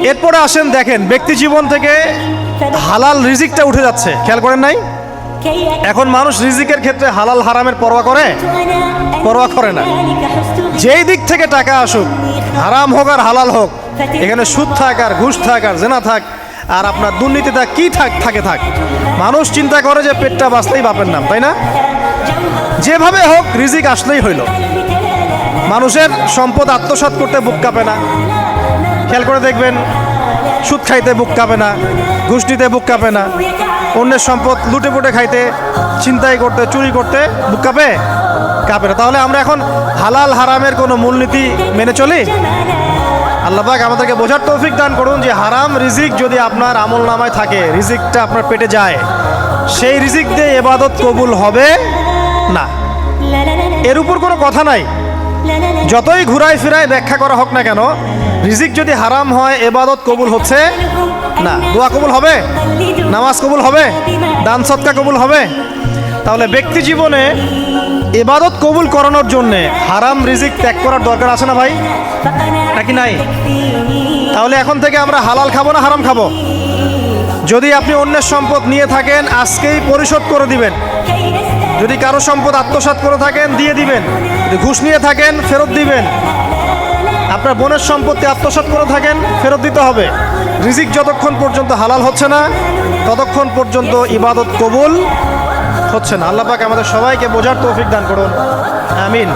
এরপরে আসেন দেখেন ব্যক্তি জীবন থেকে হালাল রিজিকটা উঠে যাচ্ছে, খেয়াল করেন নাই? এখন মানুষ রিজিকের ক্ষেত্রে হালাল হারামের পরোয়া করে না। যেই দিক থেকে টাকা আসুক, হারাম হোক আর হালাল হোক, এখানে সুদ থাক আর ঘুষ থাক আর জেনা থাক আর আপনার দুর্নীতি থাক, কি থাক, মানুষ চিন্তা করে যে পেটটা বাঁচলেই বাপের নাম, তাই না? যেভাবে হোক রিজিক আসলেই হইল। মানুষের সম্পদ আত্মসাৎ করতে বুক কাঁপে না, খেয়াল করে দেখবেন। সুদ খাইতে বুক কাঁপে না, ঘুষ নিতে বুক কাঁপে না, অন্যের সম্পদ লুটে পুটে খাইতে, ছিনতাই করতে, চুরি করতে বুক কাঁপে না। তাহলে আমরা এখন হালাল হারামের কোনো মূলনীতি মেনে চলি? আল্লাহ পাক আমাদেরকে বোঝার তৌফিক দান করুন যে হারাম রিজিক যদি আপনার আমল নামায় থাকে, রিজিকটা আপনার পেটে যায়, সেই রিজিক দিয়ে ইবাদত কবুল হবে না, এর উপর কোনো কথা নাই। যতই ঘুরায় ফিরায় ব্যাখ্যা করা হোক না কেন, রিজিক যদি হারাম হয় ইবাদত কবুল হচ্ছে না। দোয়া কবুল হবে? নামাজ কবুল হবে? দান সদকা কবুল হবে? তাহলে ব্যক্তি জীবনে ইবাদত কবুল করানোর জন্যে হারাম রিজিক ত্যাগ করার দরকার আছে না ভাই, নাকি নাই? তাহলে এখন থেকে আমরা হালাল খাবো না হারাম খাবো? যদি আপনি অন্যের সম্পদ নিয়ে থাকেন, আজকেই পরিশোধ করে দিবেন। যদি কারো সম্পদ আত্মসাৎ করে থাকেন, দিয়ে দিবেন। যদি ঘুষ নিয়ে থাকেন, ফেরত দিবেন। আপনার বোনের সম্পত্তি আত্মসাৎ করে থাকেন, ফেরত দিতে হবে। রিজিক যতক্ষণ পর্যন্ত হালাল হচ্ছে না, ততক্ষণ পর্যন্ত ইবাদত কবুল হচ্ছে না। আল্লাহ পাক আমাদের সবাইকে বোঝার তৌফিক দান করুন, আমিন।